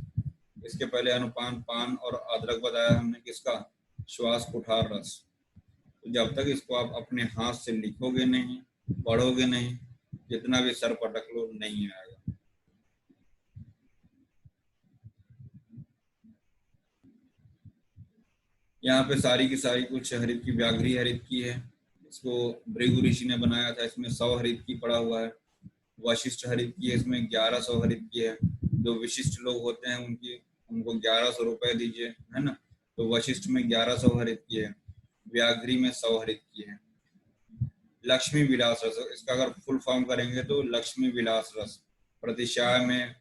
इसके पहले अनुपान पान और अदरक बताया हमने, किसका, श्वास कुठार रस। तो जब तक इसको आप अपने हाथ से लिखोगे नहीं, पढ़ोगे नहीं, जितना भी सर पटक लो नहीं आएगा। यहाँ पे सारी की सारी कुछ हरित की व्याघ्री हरित की है, इसको भृगु ऋषि ने बनाया था, इसमें 100 हरित की पड़ा हुआ है। वशिष्ठ हरित की है, इसमें 1100 हरित की है। जो विशिष्ट लोग होते हैं उनको 1100 रुपए दीजिए, है ना। तो वशिष्ठ में 1100 हरित की है। व्याघ्री में संहरित की है। लक्ष्मी विलास रस, इसका अगर फुल फॉर्म करेंगे तो लक्ष्मी विलास रस, प्रतिशय में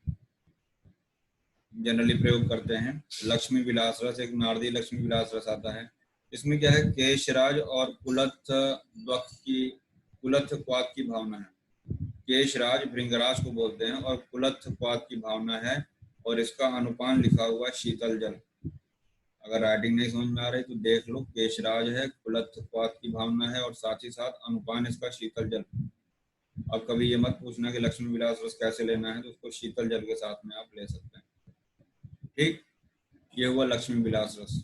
जनरली प्रयोग करते हैं। लक्ष्मी विलास रस एक नारदी लक्ष्मी विलास रस आता है। इसमें क्या है, केशराज और कुलथ क्वाथ की भावना है। केशराज भृंगराज को बोलते हैं और कुलथ क्वाथ की भावना है, और इसका अनुपान लिखा हुआ शीतल जल। अगर राइटिंग नहीं समझ में आ रही तो देख लो, केशराज है, कुलथ क्वाथ की भावना है, और साथ ही साथ अनुपान इसका शीतल जल। अब कभी ये मत पूछना कि लक्ष्मी विलास रस कैसे लेना है, तो उसको शीतल जल के साथ में आप ले सकते हैं। ठीक, ये हुआ लक्ष्मी विलास रस।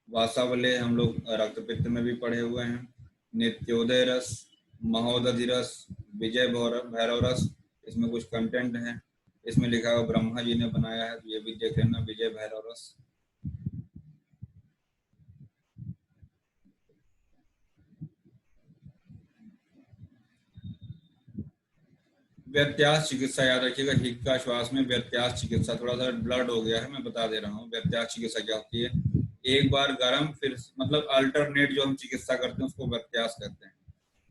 वासावले हम लोग रक्त पित्त में भी पढ़े हुए हैं। नित्योदय रस, महोदधि रस, विजय भैरव रस, इसमें कुछ कंटेंट है। इसमें लिखा हुआ ब्रह्मा जी ने बनाया है, तो ये भी देख लेना, विजय भैरव रस। व्यत्यास चिकित्सा याद रखिएगा, हिक्का श्वास में व्यत्यास चिकित्सा, थोड़ा सा ब्लड हो गया है, मैं बता दे रहा हूँ। व्यत्यास चिकित्सा क्या होती है, एक बार गर्म फिर मतलब अल्टरनेट जो हम चिकित्सा करते हैं उसको व्यत्यास कहते हैं।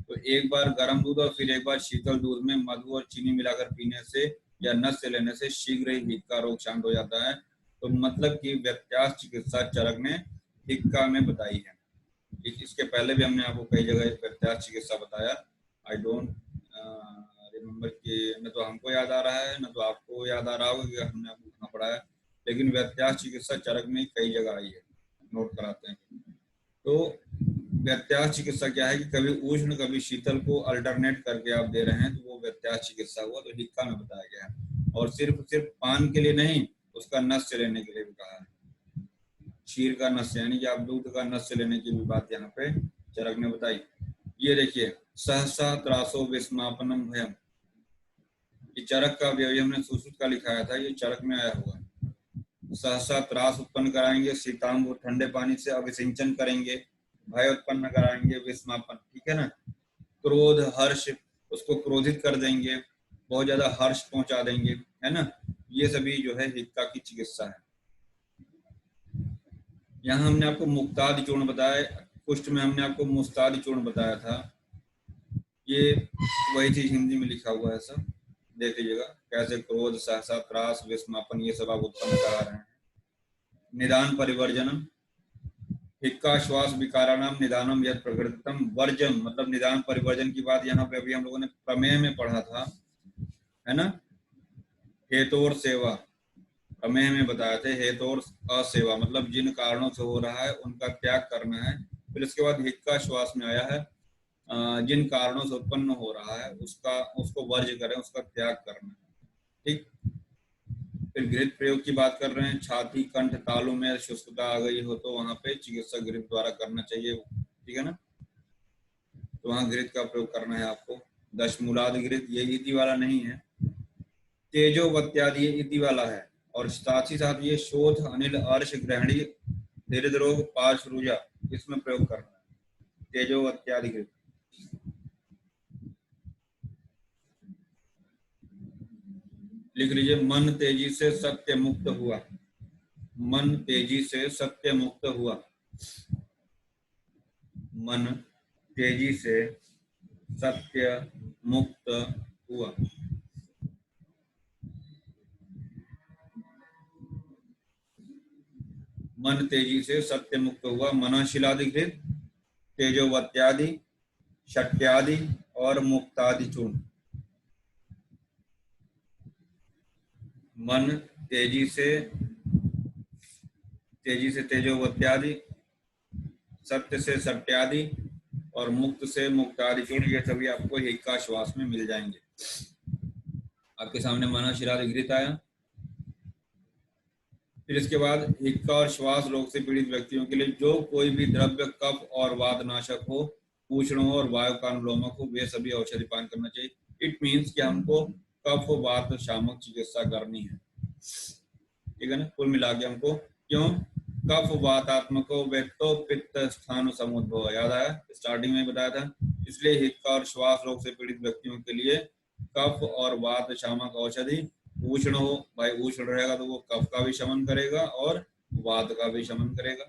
तो एक बार गर्म दूध और फिर एक बार शीतल दूध में मधु और चीनी मिलाकर पीने से या नस से लेने से शीघ्र ही हिक्का रोग शांत हो जाता है। तो मतलब कि व्यत्यास चिकित्सा चरक ने हिक्का में बताई है। इसके पहले भी हमने आपको कई जगह व्यत्यास चिकित्सा बताया। आई डोंट रिमेम्बर कि न तो हमको याद आ रहा है, न तो आपको याद आ रहा होगा कि हमने आपको कहाँ पढ़ाया, लेकिन व्यत्यास चिकित्सा चरक में कई जगह आई है, नोट कराते हैं। तो व्यत्यास चिकित्सा क्या है कि कभी उष्ण कभी शीतल को अल्टरनेट करके आप दे रहे हैं, तो वो व्यत्यास चिकित्सा हुआ। तो हिक्का में बताया गया है, और सिर्फ पान के लिए नहीं, उसका नस से लेने के लिए भी कहा है। क्षीर का नस यानी कि आप दूध का नस से लेने की भी बात यहाँ पे चरक ने बताई। ये देखिए, सहसा त्रासो विस्मापनम भयम, ये चरक का अवयव हमने सुश्रुत का लिखाया था, ये चरक में आया हुआ है। सहसा त्रास उत्पन्न कराएंगे, शीतांग ठंडे पानी से अभिसिंचन करेंगे, भय उत्पन्न कराएंगे, विस्मापन, ठीक है ना। क्रोध हर्ष, उसको क्रोधित कर देंगे, बहुत ज्यादा हर्ष पहुंचा देंगे, है ना। ये सभी जो है हिक्का की चिकित्सा है। यहाँ हमने आपको मुक्तादि चूर्ण बताया, कुष्ठ में हमने आपको मुस्तादि चूर्ण बताया था। ये वही चीज हिंदी में लिखा हुआ है, सब देख लीजिएगा कैसे क्रोध सहसा त्रास विस्मापन ये सब आप उत्पन्न करा रहे हैं। निदान परिवर्जनम, हिक्का श्वास विकाराणाम निदानम यद प्रकृतम वर्जम, मतलब निदान परिवर्जन की बात यहाँ पे अभी हम लोगों ने प्रमेय में पढ़ा था, है ना। हेतोर सेवा, प्रमेय में बताया थे, हेतोर असेवा मतलब जिन कारणों से हो रहा है उनका त्याग करना है। फिर इसके बाद हिक्का श्वास में आया है जिन कारणों से उत्पन्न हो रहा है उसको वर्ज करें, उसका त्याग करना है। ठीक, फिर घृत प्रयोग की बात कर रहे हैं। छाती कंठ तालू में शुष्कता आ गई हो तो वहां पे चिकित्सक घृत द्वारा करना चाहिए, ठीक है ना। तो वहां घृत का प्रयोग करना है आपको। दशमूलाद घृत, ये इति वाला नहीं है, तेजोवत्यादि ये इति वाला है, और साथ ही साथ ये शोथ अनिल अर्श ग्रहणी हृदरोग पार्श्वरुजा इसमें प्रयोग करना है, तेजोवत्यादि घृत। लिख लीजिए, मन तेजी से सत्य मुक्त हुआ, मन तेजी से सत्य मुक्त हुआ, मन तेजी से सत्य मुक्त हुआ। मन तेजी से सत्य मुक्त हुआ, मनशिलादि घृत, तेजोवत्यादि, शट्यादि और मुक्तादि चूर्ण। मन तेजी से तेजोवत्यादि, सत्य से सत्यादि और मुक्त से मुक्तादि चूर्ण, ये सभी आपको हिक्का श्वास में मिल जाएंगे। आपके सामने मनशिलादि घृत आया। फिर इसके बाद हिक्का और श्वास रोग से पीड़ित व्यक्तियों के लिए जो कोई भी द्रव्य कफ और वातनाशक हो, उष्ण हो और वायु का अनुलोमक हो, वे सभी औषधि पान करना चाहिए। इट मीन्स कि हमको कफ वात शामक चिकित्सा करनी है, ठीक है ना। कुल मिला के हमको, क्यों, कफ वातात्मको वेत्तो पित्त स्थान समुद्भव, याद आया, स्टार्टिंग में बताया था। इसलिए हिक्का और श्वास रोग से पीड़ित व्यक्तियों के लिए कफ और वात शामक औषधि, उष्ण हो, भाई उष्ण रहेगा तो वो कफ का भी शमन करेगा और वात का भी शमन करेगा,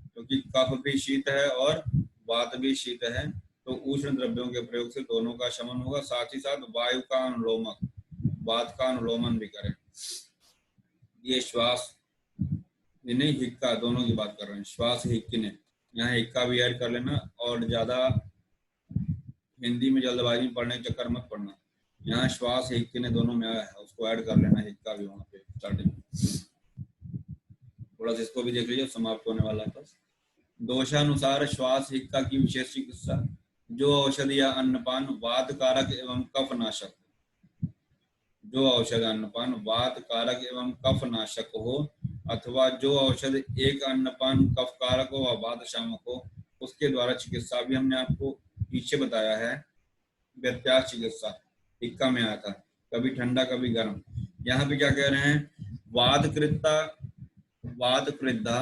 क्योंकि क्योंकि कफ भी शीत है और वात भी शीत है, तो उष्ण द्रव्यों के प्रयोग से दोनों का शमन होगा। साथ ही साथ वायु का अनुलोमक, वात का अनुलोमन भी करें। ये श्वास नहीं हिक्का, दोनों की बात कर रहे हैं, श्वास हिक्किने, यहाँ हिक्का भी ऐड कर लेना। और ज्यादा हिंदी में जल्दबाजी में पढ़ने के चक्कर मत पढ़ना, यहाँ श्वास हिक्किने दोनों में आया है, उसको ऐड कर लेना, हिक्का भी वहाँ पे स्टार्टिंग। थोड़ा सा इसको भी देख लीजिए, समाप्त होने वाला था। दोषानुसार श्वास हिक्का की विशेष चिकित्सा, जो औषधि या अन्नपान वात कारक एवं कफ नाशक, जो औषध अन्नपान वात कारक एवं कफ नाशक हो, अथवा जो औषध एक अन्नपान कफ कारक हो व वात शामक हो, उसके द्वारा चिकित्सा भी हमने आपको पीछे बताया है। व्यत्यास चिकित्सा हिक्का में आया था, कभी ठंडा कभी गर्म। यहाँ पे क्या कह रहे हैं, वात कृत्ता, वात कृद्धा,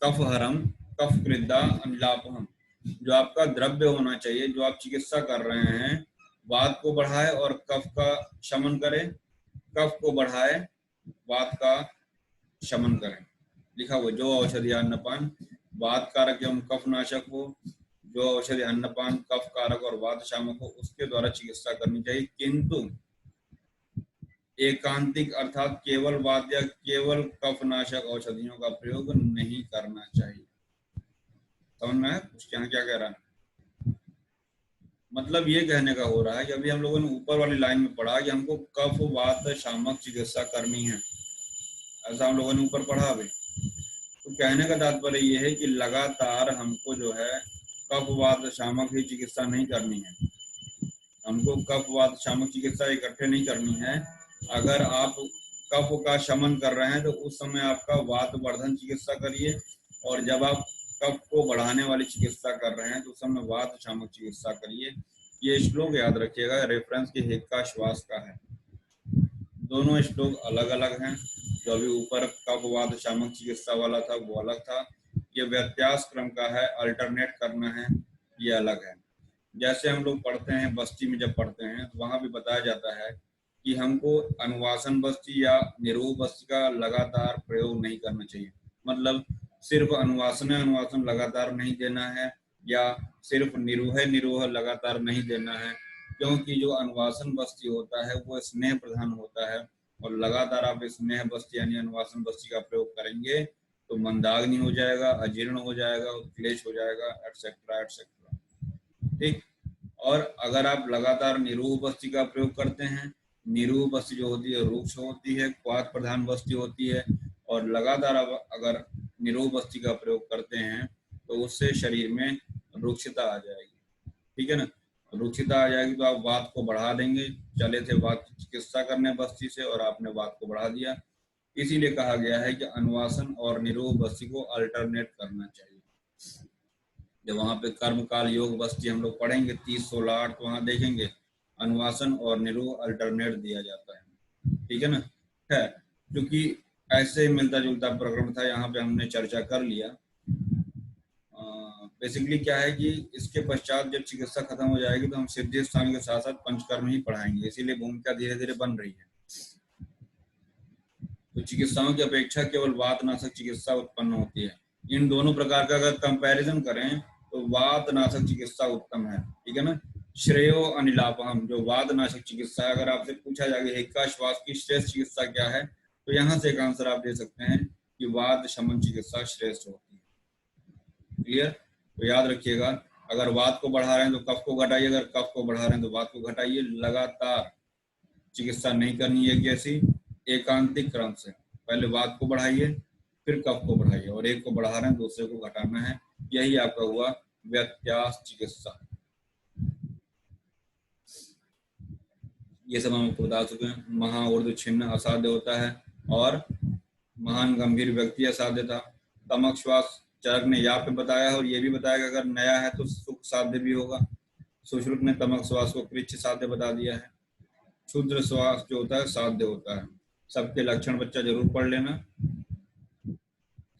कफ हरम, कफ कृद्धा अनिलापहम, जो आपका द्रव्य होना चाहिए, जो आप चिकित्सा कर रहे हैं, वात को बढ़ाए और कफ का शमन करे, कफ को बढ़ाए वात का शमन करें। लिखा हुआ, जो औषधि अन्नपान वात कारक एवं कफ नाशक हो, जो औषधि अन्नपान कफ कारक और वात शामक हो, उसके द्वारा चिकित्सा करनी चाहिए, किंतु एकांतिक अर्थात केवल वात या केवल कफ नाशक औषधियों का प्रयोग नहीं करना चाहिए। समझ में है कुछ यहाँ क्या कह रहा है? मतलब ये कहने का हो रहा है कि अभी हम लोगों ने ऊपर वाली लाइन में पढ़ा कि हमको कफ वात शामक चिकित्सा करनी है, ऐसा हम लोगों ने ऊपर पढ़ा। अभी तो कहने का तात्पर्य ये है कि लगातार हमको जो है कफ वात शामक ही चिकित्सा नहीं करनी है, हमको कफ वात शामक चिकित्सा इकट्ठे नहीं करनी है। अगर आप कफ का शमन कर रहे हैं तो उस समय आपका वात वर्धन चिकित्सा करिए, और जब आप कफ को बढ़ाने वाली चिकित्सा कर रहे हैं तो उस समय वात शामक चिकित्सा करिए। ये श्लोक याद रखिएगा, रेफरेंस की हिक्का श्वास का है, दोनों श्लोक अलग अलग हैं। जो अभी ऊपर कफ वात शामक चिकित्सा वाला था वो अलग था, ये व्यत्यास क्रम का है, अल्टरनेट करना है, ये अलग है। जैसे हम लोग पढ़ते हैं बस्ती में, जब पढ़ते हैं तो वहां भी बताया जाता है कि हमको अनुवासन बस्ती या निरोध बस्ती का लगातार प्रयोग नहीं करना चाहिए। मतलब सिर्फ अनुवासन लगातार नहीं देना है, या सिर्फ निरोह निरोह लगातार नहीं देना है, क्योंकि जो अनुवासन बस्ती होता है वो स्नेह प्रधान होता है, और लगातार आप स्नेह बस्ती यानी अनुवासन बस्ती का प्रयोग करेंगे तो मंदाग्नि हो जाएगा, अजीर्ण हो जाएगा, क्लेश हो जाएगा, एटसेट्रा एटसेट्रा। ठीक। और अगर आप लगातार निरूह बस्ती का प्रयोग करते हैं, निरूह बस्ती जो होती है रुक्ष होती है, क्वाथ प्रधान बस्ती होती है, और लगातार आप अगर निरूह बस्ती का प्रयोग करते हैं तो उससे शरीर में रुक्षता आ जाएगी। ठीक है ना, रुक्षता आ जाएगी तो आप वात को बढ़ा देंगे। चले थे वात की चिकित्सा करने बस्ती से और आपने वात को बढ़ा दिया, इसीलिए कहा गया है कि अनुवासन और निरूह बस्ती को अल्टरनेट करना चाहिए। जब वहाँ पे कर्म काल योग बस्ती हम लोग पढ़ेंगे 30, 16, 8, तो वहाँ देखेंगे अनुवासन और निरूह अल्टरनेट दिया जाता है। ठीक है ना, है क्योंकि ऐसे मिलता जुलता प्रकरण था, यहाँ पे हमने चर्चा कर लिया। बेसिकली क्या है कि इसके पश्चात जब चिकित्सा खत्म हो जाएगी तो हम सिद्धि स्थान के साथ साथ पंचकर्म ही पढ़ाएंगे, इसीलिए भूमिका धीरे धीरे बन रही है। तो चिकित्साओं की अपेक्षा केवल वात नाशक चिकित्सा उत्पन्न होती है। इन दोनों प्रकार का अगर कंपैरिजन करें तो वात नाशक चिकित्सा उत्तम है। ठीक है ना, श्रेयो अनिलापहम, जो वात नाशक चिकित्सा है, अगर आपसे पूछा जाए हिक्का श्वास की श्रेष्ठ चिकित्सा क्या है, तो यहाँ से एक आंसर आप दे सकते हैं कि वात शमन चिकित्सा श्रेष्ठ होती है। क्लियर? तो याद रखिएगा, अगर वात को बढ़ा रहे हैं तो कफ को घटाइए, अगर कफ को बढ़ा रहे हैं तो वात को घटाइए। लगातार चिकित्सा नहीं करनी है, कैसी? एकांतिक क्रम से, पहले वात को बढ़ाइए फिर कफ को बढ़ाइए, और एक को बढ़ा रहे हैं दूसरे को घटाना है। यही आपका हुआ व्यत्यास चिकित्सा। ये सब हम आपको बता चुके हैं। महा ऊर्ध्व छिन्न असाध्य होता है, और महान गंभीर व्यक्ति असाध्य था। तमक श्वास चरक ने यहाँ पे बताया है, और ये भी बताया कि अगर नया है तो सुख साध्य भी होगा। सुश्रुत ने तमक श्वास को कृच्छ साध्य बता दिया है। क्षुद्र श्वास जो होता है साध्य होता है। सबके लक्षण बच्चा जरूर पढ़ लेना।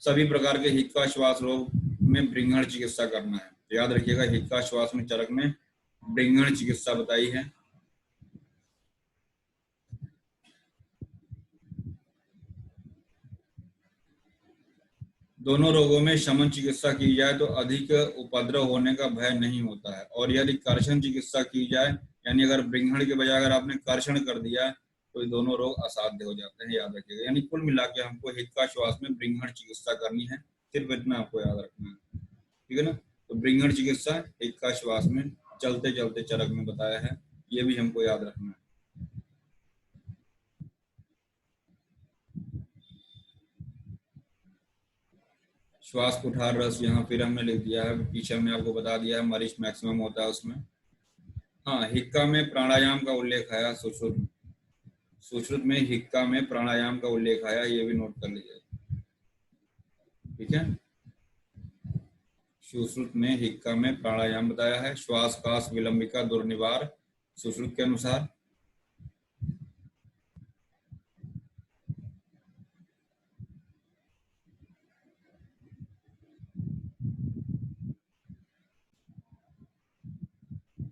सभी प्रकार के हिक्का श्वास रोग में ब्रिंघण चिकित्सा करना है। तो याद रखिएगा, हिक्का श्वास में चरक ने ब्रिंघण चिकित्सा बताई है। दोनों रोगों में शमन चिकित्सा की जाए तो अधिक उपद्रव होने का भय नहीं होता है, और यदि कर्षण चिकित्सा की जाए, यानी अगर ब्रिंघण के बजाय अगर आपने कर्षण कर दिया है तो ये दोनों रोग असाध्य हो जाते हैं, याद रखिएगा। यानी कुल मिला के हमको हिक्का श्वास में ब्रिंघण चिकित्सा करनी है, सिर्फ इतना आपको याद रखना है, ठीक है ना। तो ब्रिंघण चिकित्सा हिक्का श्वास में चलते चलते चरक में बताया है, ये भी हमको याद रखना है। श्वास कुठार रस यहाँ फिर हमने लिख दिया है, पीछे हमने आपको बता दिया है मरीज मैक्सिमम होता है उसमें। हाँ, हिक्का में प्राणायाम का उल्लेख आया, सुश्रुत में हिक्का में प्राणायाम का उल्लेख आया, ये भी नोट कर लीजिए, ठीक है। सुश्रुत में हिक्का में प्राणायाम बताया है। श्वास काश विलंबिका दुर्निवार सुश्रुत के अनुसार।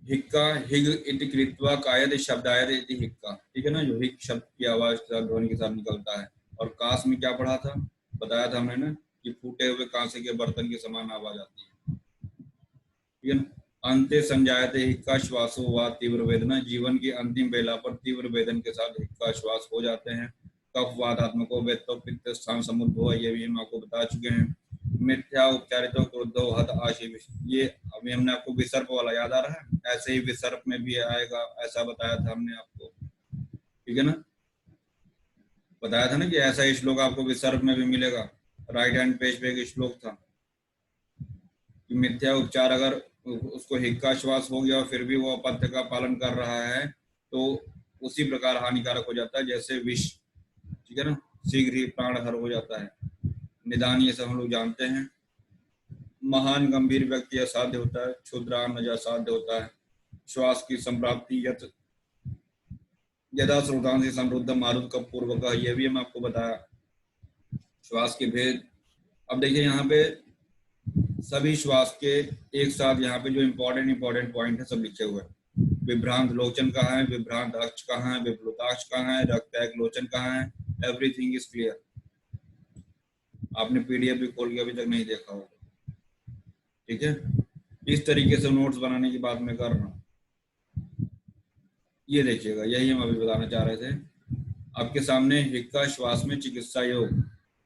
हिक्का हिग इति कृत्वा कायद शब्दायद इति हिक्का, ठीक है ना, जो हिक शब्द की आवाज ध्वनि के साथ निकलता है। और काश में क्या पढ़ा था, बताया था हमने ना कि फूटे हुए कांसे के बर्तन के समान आवाज आती है, ठीक है ना। अंते संजायते हिक्का श्वासो व तीव्र वेदना, जीवन की अंतिम बेला पर तीव्र वेदन के साथ हिक्का श्वास हो जाते हैं। कफ वातात्मको वेत्तो पित्त स्थान समुद्भव, ये भी हम आपको बता चुके हैं। मिथ्या उपचारितो क्रोधो हत आशी, ये अभी हमने आपको विसर्प वाला याद आ रहा है, ऐसे ही विसर्प में भी आएगा, ऐसा बताया था हमने आपको, ठीक है ना। बताया था ना कि ऐसा ही श्लोक आपको विसर्प में भी मिलेगा, राइट हैंड पेज पे एक श्लोक था कि मिथ्या उपचार अगर उसको हिक्का श्वास हो गया और फिर भी वो अपथ्य का पालन कर रहा है तो उसी प्रकार हानिकारक हो जाता है जैसे विष, ठीक है ना, शीघ्र ही प्राणहर हो जाता है। निदान ये सब हम लोग जानते हैं। महान गंभीर व्यक्ति असाध्य होता है, क्षुद्रान्न असाध्य होता है। श्वास की संप्राप्ति यदा श्रोतांसी समृद्ध मारुत का पूर्वक, ये भी हम आपको बताया श्वास के भेद। अब देखिए यहाँ पे सभी श्वास के एक साथ यहाँ पे जो इम्पोर्टेंट पॉइंट है सब लिखे हुए हैं। विभ्रांत लोचन कहाँ है, विभ्रांत अक्ष कहाँ है, विप्लुताक्ष कहाँ है, रक्तैक लोचन कहाँ है, एवरीथिंग इज क्लियर। आपने पीडीएफ भी खोल के अभी तक नहीं देखा होगा, ठीक है। इस तरीके से नोट्स बनाने की बात मैं कर रहा हूँ, ये देखिएगा, यही हम अभी बताना चाह रहे थे। आपके सामने हिक्का श्वास में चिकित्सा योग,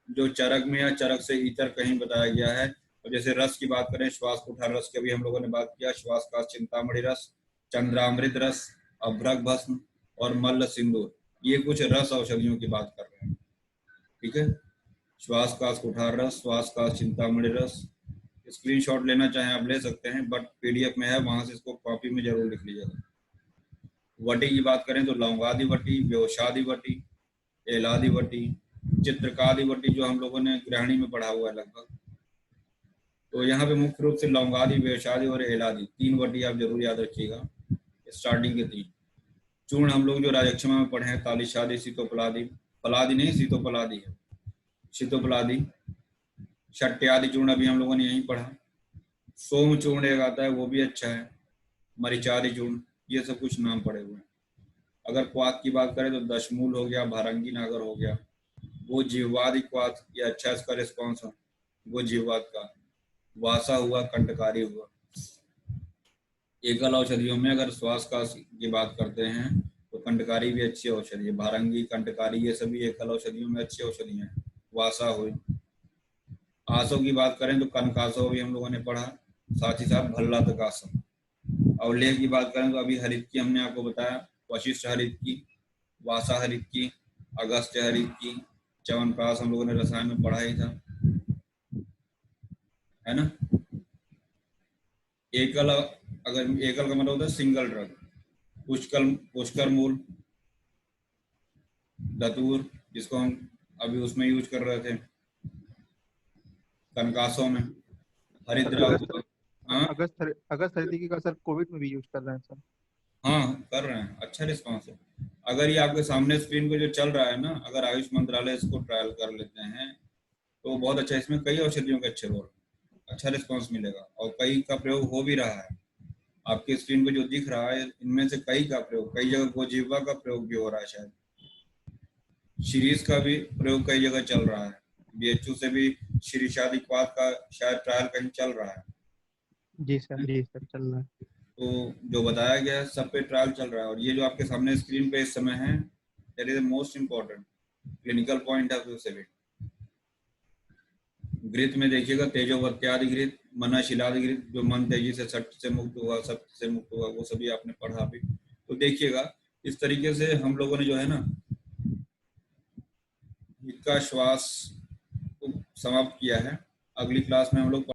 जो चरक में या चरक से इतर कहीं बताया गया है। और जैसे रस की बात करें, श्वास कुठार रस की अभी हम लोगों ने बात किया, श्वास का चिंतामणि रस, चंद्रामृत रस, अभ्रक भस्म और मल्ल सिंदूर, ये कुछ रस औषधियों की बात कर रहे हैं, ठीक है। श्वास का कुठार रस, श्वास का चिंतामणि रस, स्क्रीनशॉट लेना चाहें आप ले सकते हैं, बट पीडीएफ में है, वहां से इसको कॉपी में जरूर लिख लीजिएगा। वटी की बात करें तो लौंगादि वटी, व्योषादि वटी, एलादि वटी, चित्रकादि वटी, जो हम लोगों ने गृहिणी में पढ़ा हुआ है लगभग। तो यहाँ पे मुख्य रूप से लौंगादि, व्योषादि और एलादि, 3 वटी आप जरूर याद रखिएगा, स्टार्टिंग के 3। चूर्ण हम लोग जो राजक्षमा में पढ़े हैं, तालिशादि, सीतोपलादि, पलादि नहीं सीतोपलादि है, सीतोपलादि, शट्यादि चूर्ण अभी हम लोगों ने यही पढ़ा। सोम चूर्ण एक आता है, वो भी अच्छा है, मरिचादि चूर्ण, ये सब कुछ नाम पड़े हुए हैं। अगर क्वाथ की बात करें तो दशमूल हो गया, भारंगी नागर हो गया, वो जीववादी क्वाथ, ये अच्छा इसका रिस्पॉन्स है, वो जीववाद का। वासा हुआ, कंटकारी हुआ। एकल औषधियों में अगर श्वास का की बात करते हैं तो कंटकारी भी अच्छी औषधि है, भारंगी, कंटकारी, ये सभी एकल औषधियों में अच्छी औषधियां हैं। वासा हुई। आसो की बात करें तो कनकासो भी हम लोगों ने पढ़ा, साथ ही साथ भल्लातकासो। और लेह की बात करें तो अभी हरित की हमने आपको बताया, वशिष्ठ हरित की, वासा हरित की, अगस्त्य हरित की, च्यवनप्राश हम लोगों ने रसायन में पढ़ा ही था, है ना। एकल, अगर एकल का मतलब होता है सिंगल ड्रग, पुष्कर मूल, धतूर, जिसको हम अभी उसमें यूज कर रहे थे कनकासों में, हरिद्रा। अगस्त हरित का सर कोविड में भी यूज कर रहे हैं सर। हाँ कर रहे हैं, अच्छा रिस्पॉन्स है। अगर ये आपके सामने स्क्रीन पे जो चल रहा है ना, अगर आयुष मंत्रालय इसको ट्रायल कर लेते हैं तो बहुत अच्छा, इसमें कई औषधियों के अच्छे रोल, अच्छा रिस्पॉन्स मिलेगा और कई का प्रयोग हो भी रहा है। आपकी स्क्रीन पे जो दिख रहा है इनमें से कई का प्रयोग, कई जगह गोजीवा का प्रयोग भी हो रहा है, शायद शीरीष का भी प्रयोग कई जगह चल रहा है, बीएचयू से भी श्री शादीकवाद का शायद ट्रायल कहीं चल रहा है। जी सर चल रहा है। तो जो बताया गया है सब पे ट्रायल चल रहा है, और ये जो आपके सामने स्क्रीन पे इस समय है, that is the most important clinical point of view से भी। घृत में देखिएगा तेजोवत्यादि घृत, मनशिलादि घृत, जो मन तेजी से सत्य से मुक्त हुआ, सत्य से मुक्त हुआ, वो सभी आपने पढ़ा भी। तो देखिएगा इस तरीके से हम लोगों ने जो है ना का श्वास को समाप्त किया है। अगली क्लास में हम लोग